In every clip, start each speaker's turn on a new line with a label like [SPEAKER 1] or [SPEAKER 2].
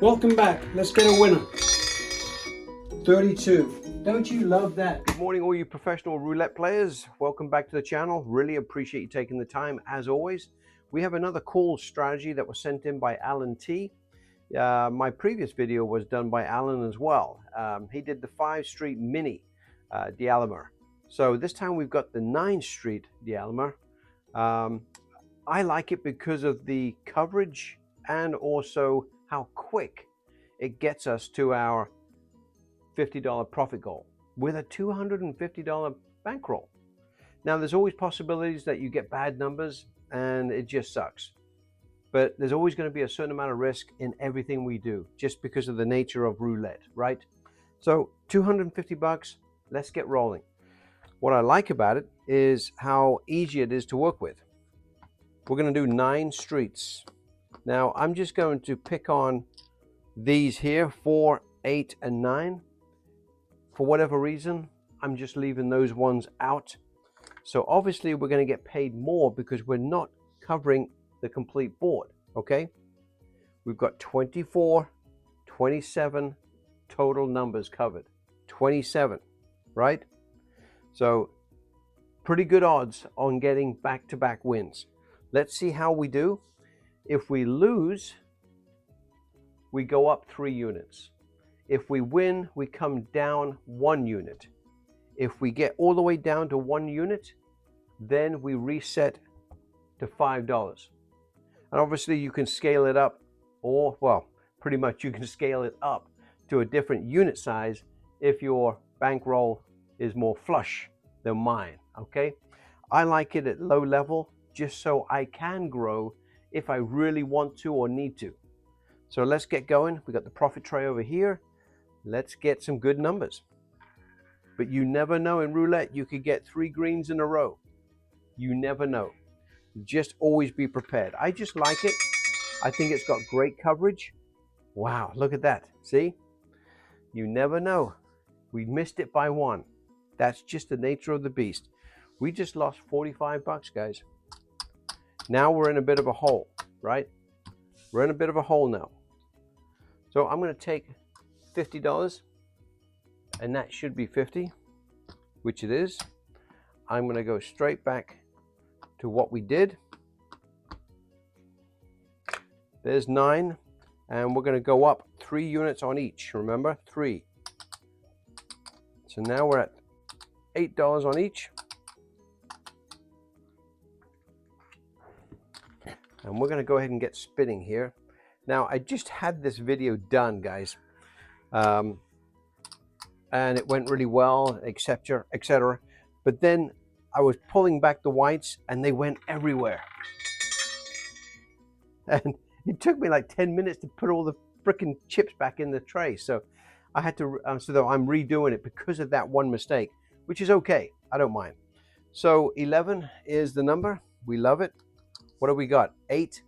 [SPEAKER 1] Welcome back. Let's get a winner. 32. Don't you love that?
[SPEAKER 2] Good morning, all you professional roulette players. Welcome back to the channel. Really appreciate you taking the time, as always. We have another cool strategy that was sent in by Alan T. My previous video was done by Alan as well. He did the 5 Street Mini D'Alembert. So this time we've got the 9 Street D'Alembert. I like it because of the coverage and also how quick it gets us to our $50 profit goal with a $250 bankroll. Now, there's always possibilities that you get bad numbers and it just sucks. But there's always going to be a certain amount of risk in everything we do, just because of the nature of roulette, right? So 250 bucks, let's get rolling. What I like about it is how easy it is to work with. We're going to do 9 streets. Now, I'm just going to pick on these here, 4, 8, and 9. For whatever reason, I'm just leaving those ones out. So obviously we're going to get paid more because we're not covering the complete board, okay? We've got 24, 27 total numbers covered. 27, right? So pretty good odds on getting back-to-back wins. Let's see how we do. If we lose, we go up 3 units. If we win, we come down 1 unit. If we get all the way down to 1 unit, then we reset to $5. And obviously you can scale it up, or, well, pretty much you can scale it up to a different unit size if your bankroll is more flush than mine, okay? I like it at low level just so I can grow if I really want to or need to. So let's get going. We got the profit tray over here. Let's get some good numbers. But you never know in roulette, you could get 3 greens in a row. You never know. Just always be prepared. I just like it. I think it's got great coverage. Wow, look at that. See? You never know. We missed it by 1. That's just the nature of the beast. We just lost 45 bucks, guys. Now we're in a bit of a hole, right? We're in a bit of a hole now. So I'm going to take $50, and that should be 50, which it is. I'm going to go straight back to what we did. There's 9, and we're going to go up 3 units on each. Remember, 3. So now we're at $8 on each. And we're going to go ahead and get spinning here. Now, I just had this video done, guys. And it went really well, etc. But then I was pulling back the whites and they went everywhere. And it took me like 10 minutes to put all the freaking chips back in the tray. So I had to, so I'm redoing it because of that one mistake, which is okay. I don't mind. So 11 is the number. We love it. What do we got? 8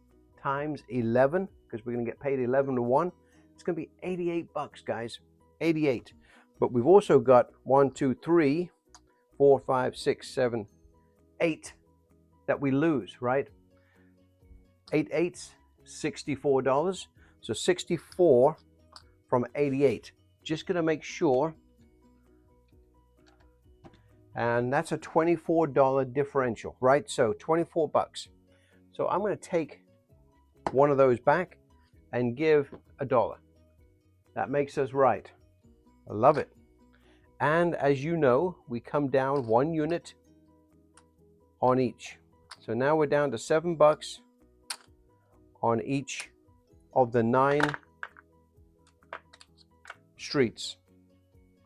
[SPEAKER 2] times 11, because we're going to get paid 11 to 1. It's going to be 88 bucks, guys. 88. But we've also got 1, 2, 3, 4, 5, 6, 7, 8 that we lose, right? 8 eighths, $64. So 64 from 88. Just going to make sure. And that's a $24 differential, right? So 24 bucks. So I'm going to take one of those back and give $1. That makes us right. I love it. And as you know, we come down 1 unit on each. So now we're down to 7 bucks on each of the 9 streets.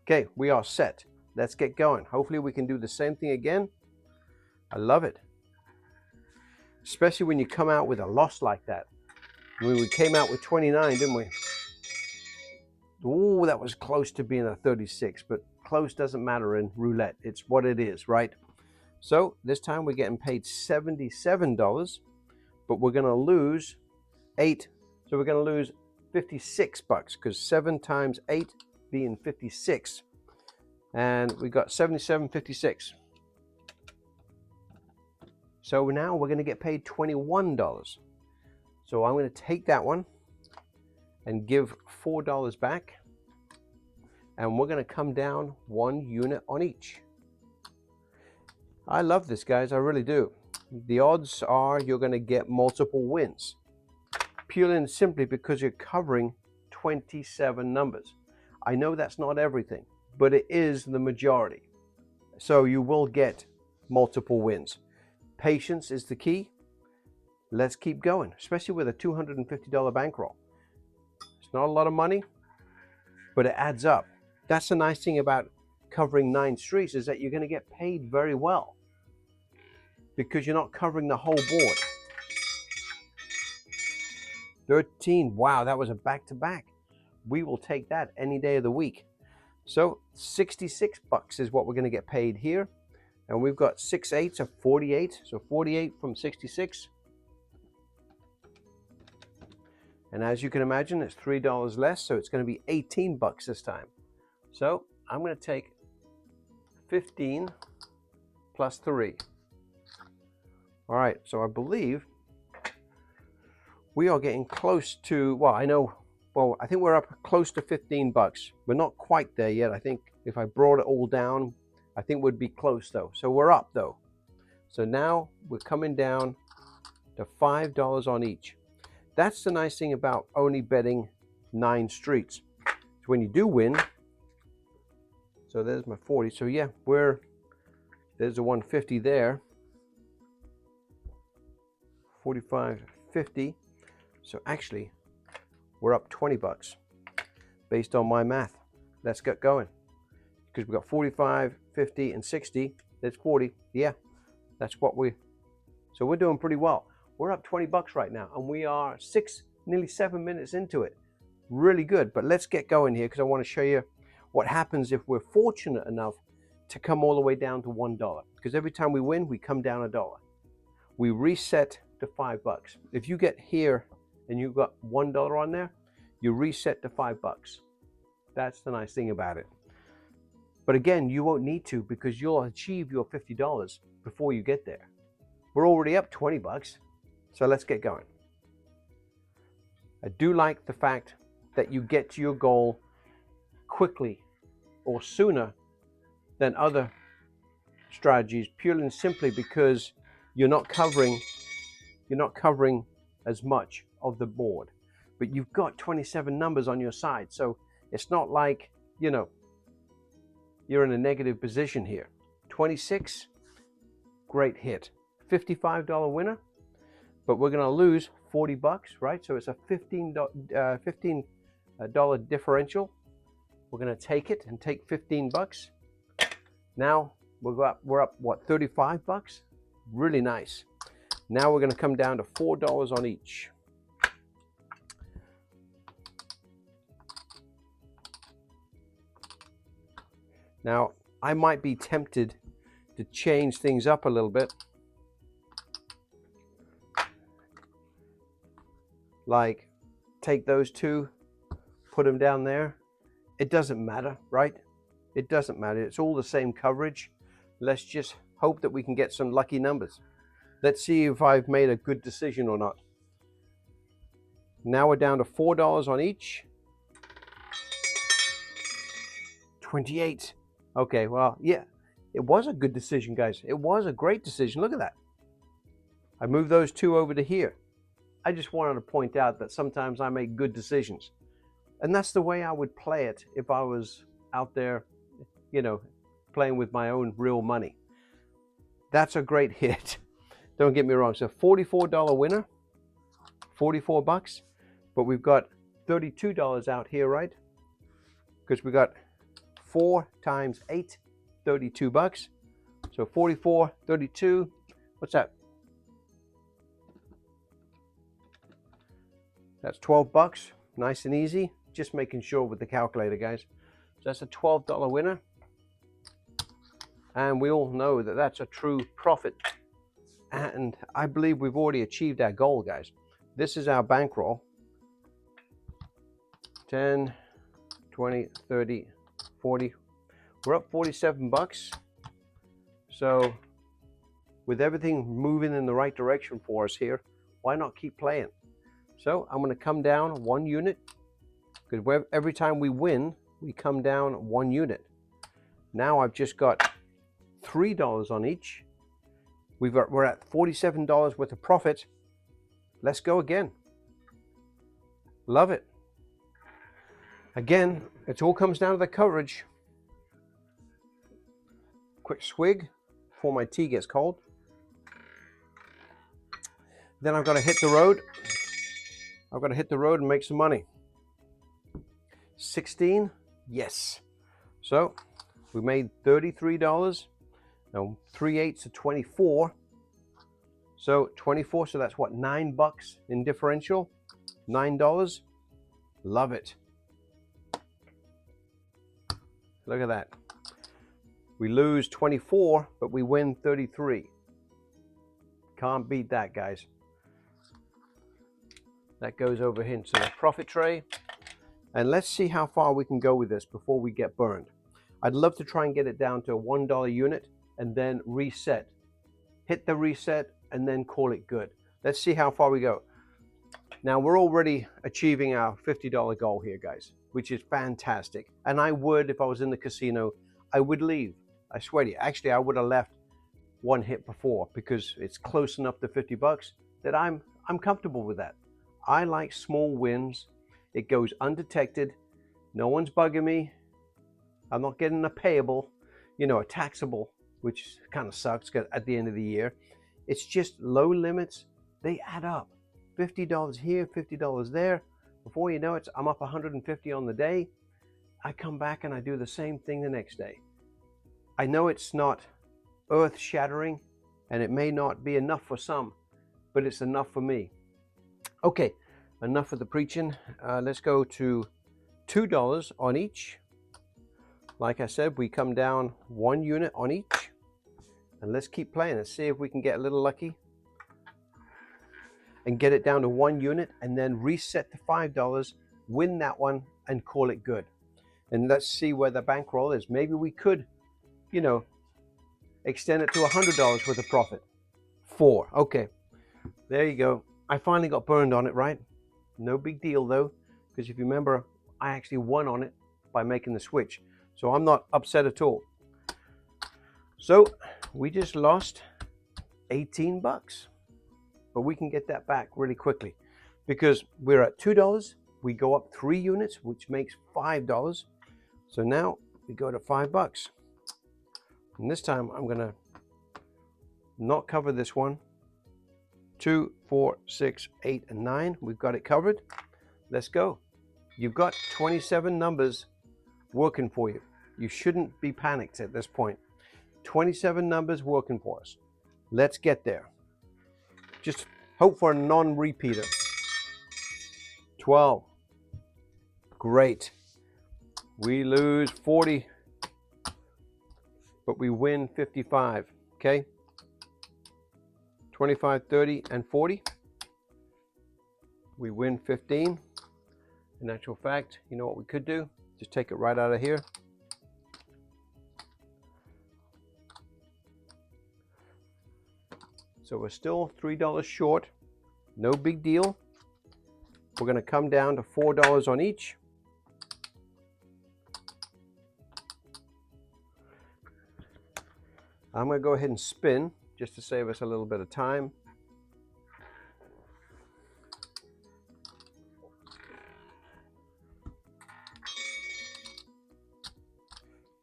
[SPEAKER 2] Okay, we are set. Let's get going. Hopefully we can do the same thing again. I love it. Especially when you come out with a loss like that. I mean, we came out with 29, didn't we? Oh, that was close to being a 36, but close doesn't matter in roulette. It's what it is, right? So this time we're getting paid $77, but we're going to lose 8. So we're going to lose 56 bucks because 7 times 8 being 56. And we got 77.56. So now we're going to get paid $21. So I'm going to take that one and give $4 back. And we're going to come down 1 unit on each. I love this, guys. I really do. The odds are you're going to get multiple wins, purely and simply because you're covering 27 numbers. I know that's not everything, but it is the majority. So you will get multiple wins. Patience is the key. Let's keep going, especially with a $250 bankroll. It's not a lot of money, but it adds up. That's the nice thing about covering 9 streets, is that you're going to get paid very well because you're not covering the whole board. 13. Wow, that was a back-to-back. We will take that any day of the week. So 66 bucks is what we're going to get paid here. And we've got 6 8s of 48. So 48 from 66. And as you can imagine, it's $3 less. So it's going to be 18 bucks this time. So I'm going to take 15 plus 3. All right, so I believe we are getting close to, well, I think we're up close to 15 bucks. We're not quite there yet. I think if I brought it all down, I think we'd be close though. So we're up though. So now we're coming down to $5 on each. That's the nice thing about only betting 9 streets. So when you do win, so there's my 40. So yeah, there's a 150 there. 45, 50. So actually, we're up 20 bucks based on my math. Let's get going. Because we've got 45, 50, and 60. That's 40. Yeah, that's what so we're doing pretty well. We're up 20 bucks right now, and we are nearly 7 minutes into it. Really good, but let's get going here because I want to show you what happens if we're fortunate enough to come all the way down to $1. Because every time we win, we come down $1. We reset to 5 bucks. If you get here and you've got $1 on there, you reset to 5 bucks. That's the nice thing about it. But again, you won't need to because you'll achieve your $50 before you get there. We're already up 20 bucks. So let's get going. I do like the fact that you get to your goal quickly or sooner than other strategies, purely and simply because you're not covering as much of the board, but you've got 27 numbers on your side. So it's not like, you're in a negative position here. 26, great hit. $55 winner, but we're going to lose 40 bucks, right? So it's a $15 differential. We're going to take it and take 15 bucks. Now we're up what, 35 bucks? Really nice. Now we're going to come down to $4 on each. Now, I might be tempted to change things up a little bit. Like, take those two, put them down there. It doesn't matter, right? It doesn't matter. It's all the same coverage. Let's just hope that we can get some lucky numbers. Let's see if I've made a good decision or not. Now we're down to $4 on each. 28. Okay, well, yeah, it was a good decision, guys. It was a great decision. Look at that. I moved those two over to here. I just wanted to point out that sometimes I make good decisions. And that's the way I would play it if I was out there, playing with my own real money. That's a great hit. Don't get me wrong. So $44 winner, 44 bucks, but we've got $32 out here, right? Because we got 4 times 8, 32 bucks. So 44, 32, what's that? That's 12 bucks, nice and easy. Just making sure with the calculator, guys. So that's a $12 winner. And we all know that that's a true profit. And I believe we've already achieved our goal, guys. This is our bankroll. 10, 20, 30, 40. We're up 47 bucks. So with everything moving in the right direction for us here, why not keep playing? So I'm going to come down 1 unit because every time we win, we come down 1 unit. Now I've just got $3 on each. We're at $47 worth of profit. Let's go again. Love it. Again, it all comes down to the coverage. Quick swig before my tea gets cold. Then I've got to hit the road. I've got to hit the road and make some money. 16, yes. So we made $33. Now 3/8 of 24. So 24, so that's what, $9 in differential? $9. Love it. Look at that. We lose 24, but we win 33. Can't beat that, guys. That goes over here into the profit tray. And let's see how far we can go with this before we get burned. I'd love to try and get it down to a $1 unit and then reset. Hit the reset and then call it good. Let's see how far we go. Now we're already achieving our $50 goal here, guys, which is fantastic. And I would, if I was in the casino, I would leave. I swear to you. Actually, I would have left one hit before because it's close enough to $50 that I'm comfortable with that. I like small wins. It goes undetected. No one's bugging me. I'm not getting a payable, you know, a taxable, which kind of sucks at the end of the year. It's just low limits. They add up. $50 here, $50 there. Before you know it, I'm up 150 on the day. I come back and I do the same thing the next day. I know it's not earth-shattering and it may not be enough for some, but it's enough for me. Okay, enough of the preaching. Let's go to $2 on each. Like I said, we come down 1 unit on each. And let's keep playing and see if we can get a little lucky and get it down to 1 unit and then reset to $5, win that one and call it good. And let's see where the bankroll is. Maybe we could, you know, extend it to $100 worth of profit. 4, okay, there you go. I finally got burned on it, right? No big deal though, because if you remember, I actually won on it by making the switch. So I'm not upset at all. So we just lost $18, but we can get that back really quickly because we're at $2. We go up 3 units, which makes $5. So now we go to $5. And this time I'm gonna not cover this one. 2, 4, 6, 8, and 9. We've got it covered. Let's go. You've got 27 numbers working for you. You shouldn't be panicked at this point. 27 numbers working for us. Let's get there. Just hope for a non-repeater. 12. Great. We lose 40, but we win 55. Okay. 25, 30, and 40. We win 15. In actual fact, you know what we could do? Just take it right out of here. So we're still $3 short. No big deal. We're going to come down to $4 on each. I'm going to go ahead and spin just to save us a little bit of time.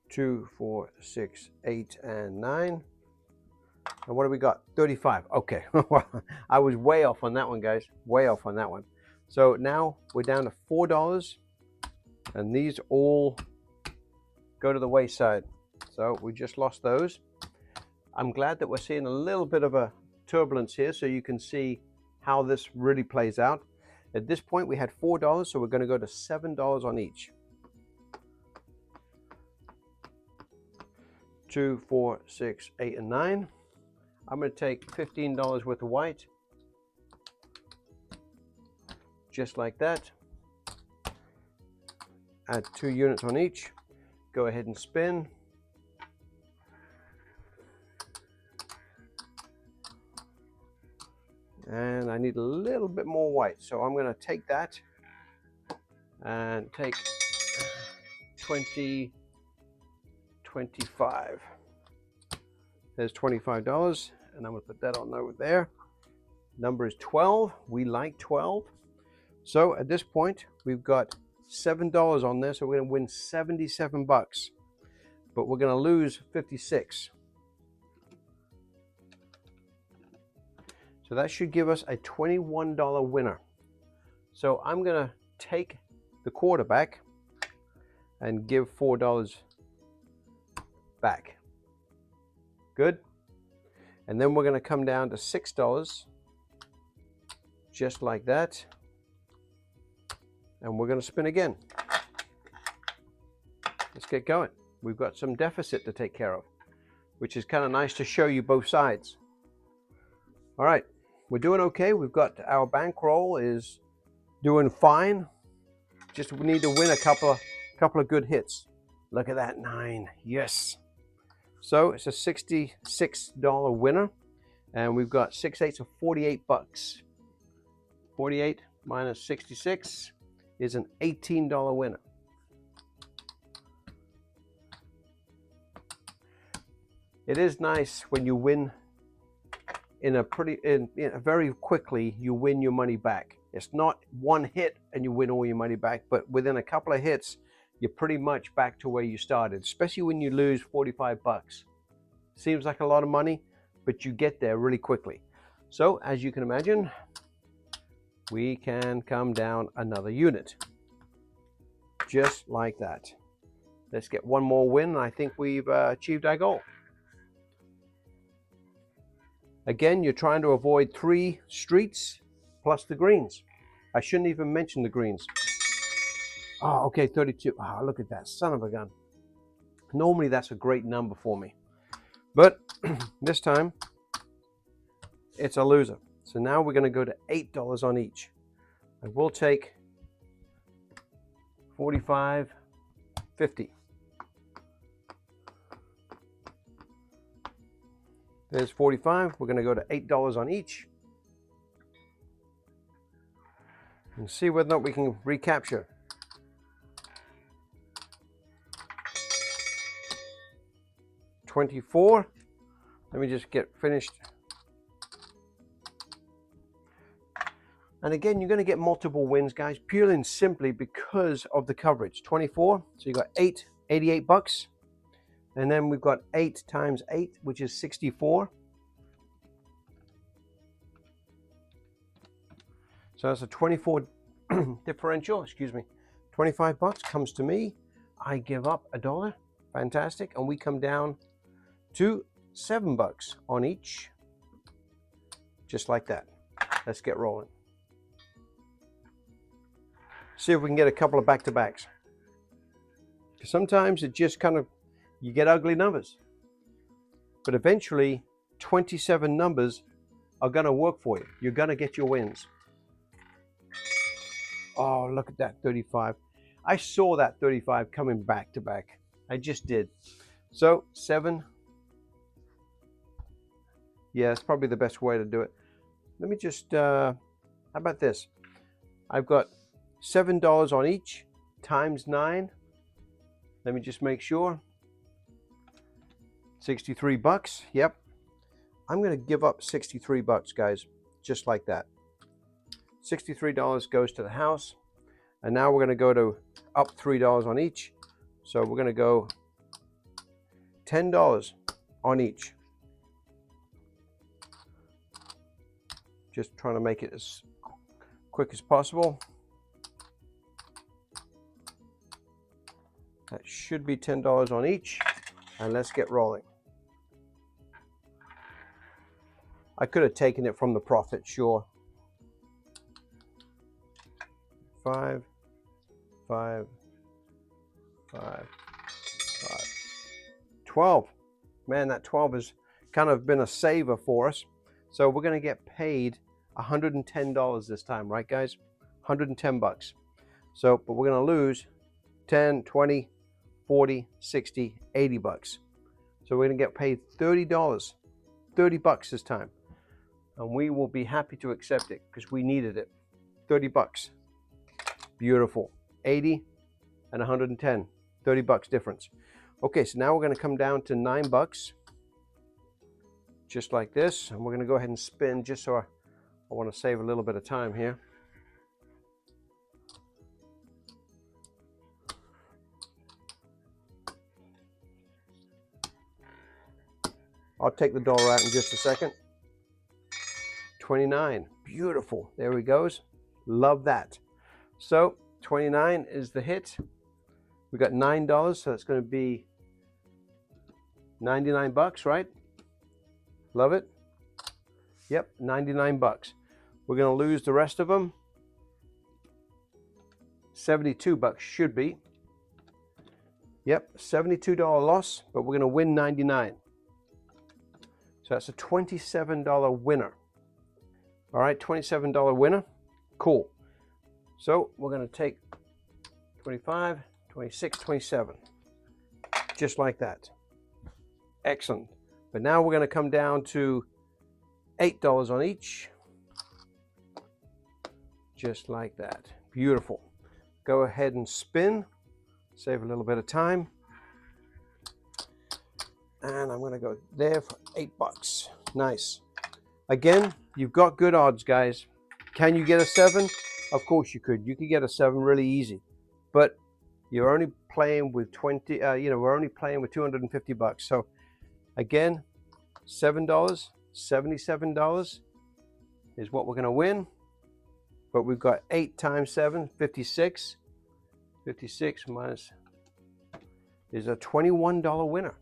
[SPEAKER 2] Two, 4, 6, 8, and 9. And what do we got? 35. Okay. I was way off on that one, guys. Way off on that one. So now we're down to $4. And these all go to the wayside. So we just lost those. I'm glad that we're seeing a little bit of a turbulence here so you can see how this really plays out. At this point we had $4, so we're going to go to $7 on each. 2, 4, 6, 8, and 9. I'm going to take $15 worth of white. Just like that. Add 2 units on each. Go ahead and spin. And I need a little bit more white, so I'm going to take that and take 20, 25. There's $25, and I'm going to put that on over there. Number is 12. We like 12. So at this point, we've got $7 on there, so we're going to win 77 bucks. But we're going to lose 56. So that should give us a $21 winner. So I'm going to take the quarterback and give $4 back. Good. And then we're going to come down to $6, just like that. And we're going to spin again. Let's get going. We've got some deficit to take care of, which is kind of nice to show you both sides. All right, we're doing okay. We've got our bankroll is doing fine. Just we need to win a couple of good hits. Look at that 9. Yes. So it's a $66 winner, and we've got 6 8s of 48 bucks. 48 minus 66 is an $18 winner. It is nice when you win in a very quickly. You win your money back. It's not one hit and you win all your money back, but within a couple of hits, you're pretty much back to where you started. Especially when you lose 45 bucks. Seems like a lot of money, but you get there really quickly. So as you can imagine, we can come down another unit, just like that. Let's get one more win, and I think we've achieved our goal. Again, you're trying to avoid 3 streets plus the greens. I shouldn't even mention the greens. Oh, okay, 32. Oh, look at that, son of a gun. Normally that's a great number for me, but this time it's a loser. So now we're going to go to $8 on each. I will take 45, 50. There's 45. We're going to go to $8 on each and see whether or not we can recapture. $24. Let me just get finished. And again, you're going to get multiple wins, guys, purely and simply because of the coverage. 24. So you got 88 bucks. And then we've got 8 times 8, which is 64. So that's a 24 differential, excuse me. 25 bucks comes to me. I give up $1. Fantastic. And we come down to $7 on each. Just like that. Let's get rolling. See if we can get a couple of back-to-backs. Sometimes it just kind of, you get ugly numbers. But eventually, 27 numbers are going to work for you. You're going to get your wins. Oh, look at that 35. I saw that 35 coming back to back. I just did. So 7. Yeah, it's probably the best way to do it. Let me just, how about this? I've got $7 on each times 9. Let me just make sure. 63 bucks. Yep. I'm going to give up 63 bucks, guys, just like that. $63 goes to the house. And now we're going to go to up $3 on each. So we're going to go $10 on each. Just trying to make it as quick as possible. That should be $10 on each. And let's get rolling. I could have taken it from the profit, sure. 5, 5, 5, 5. 12. Man, that 12 has kind of been a saver for us. So we're going to get paid $110 this time, right, guys? 110 bucks. So, but we're going to lose 10, 20, 40, 60, 80 bucks. So we're going to get paid $30, 30 bucks this time. And we will be happy to accept it because we needed it. 30 bucks. Beautiful. 80 and 110, 30 bucks difference. Okay, so now we're going to come down to 9 bucks, just like this, and we're going to go ahead and spin just so I want to save a little bit of time here. I'll take the dollar out in just a second. 29, beautiful, there he goes. Love that. So 29 is the hit. We got $9, so it's going to be 99 bucks, right? Love it. Yep, 99 bucks. We're going to lose the rest of them. 72 bucks should be. Yep, $72 loss, but we're going to win 99. So that's a $27 winner. All right, $27 winner. Cool. So we're going to take 25, 26, 27. Just like that. Excellent. But now we're going to come down to $8 on each. Just like that. Beautiful. Go ahead and spin. Save a little bit of time. And I'm going to go there for 8 bucks. Nice. Again, you've got good odds, guys. Can you get a 7? Of course you could. You could get a 7 really easy. But you're only playing with 20, we're only playing with 250 bucks. So again, $7, $77 is what we're going to win. But we've got 8 times 7, 56. 56 minus is a $21 winner.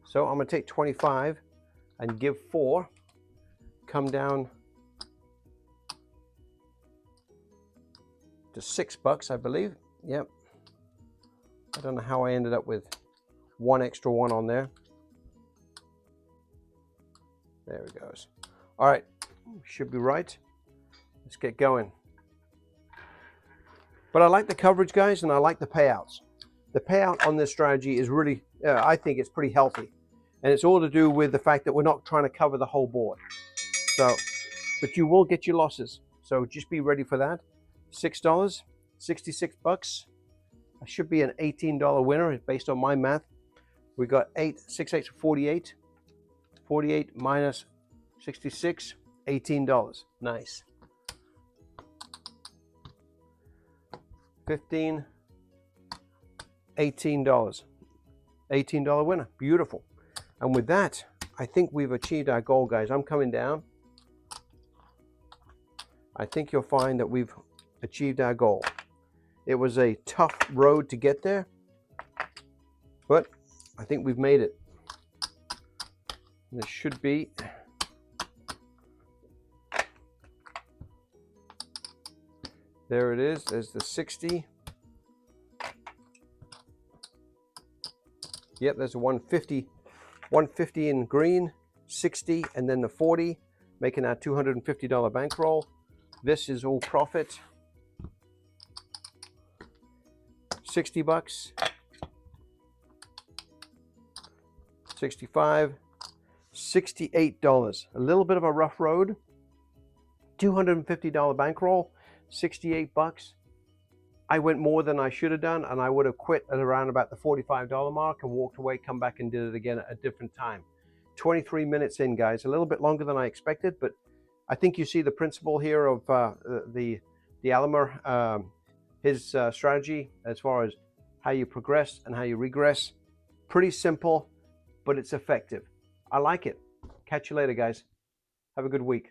[SPEAKER 2] So I'm going to take 25 and give 4. Come down to 6 bucks, I believe. Yep. I don't know how I ended up with one extra one on there. There it goes. All right, should be right. Let's get going. But I like the coverage, guys, and I like the payouts. The payout on this strategy is really, I think it's pretty healthy. And it's all to do with the fact that we're not trying to cover the whole board. So, but you will get your losses. So just be ready for that. $6, 66 bucks. I should be an $18 winner based on my math. We got 6 8 48. 48 minus 66, $18. Nice. 15, $18. $18 winner. Beautiful. And with that, I think we've achieved our goal, guys. I'm coming down. I think you'll find that we've achieved our goal. It was a tough road to get there, but I think we've made it. This should be there. It is. There's the 60. Yep, there's a 150. 150 in green, 60, and then the 40, making our $250 bankroll. This is all profit. 60 bucks. 65. $68. A little bit of a rough road. $250 bankroll. 68 bucks. I went more than I should have done, and I would have quit at around about the $45 mark and walked away, come back and did it again at a different time. 23 minutes in, guys. A little bit longer than I expected, but I think you see the principle here of the Alamer, his strategy as far as how you progress and how you regress. Pretty simple, but it's effective. I like it. Catch you later, guys. Have a good week.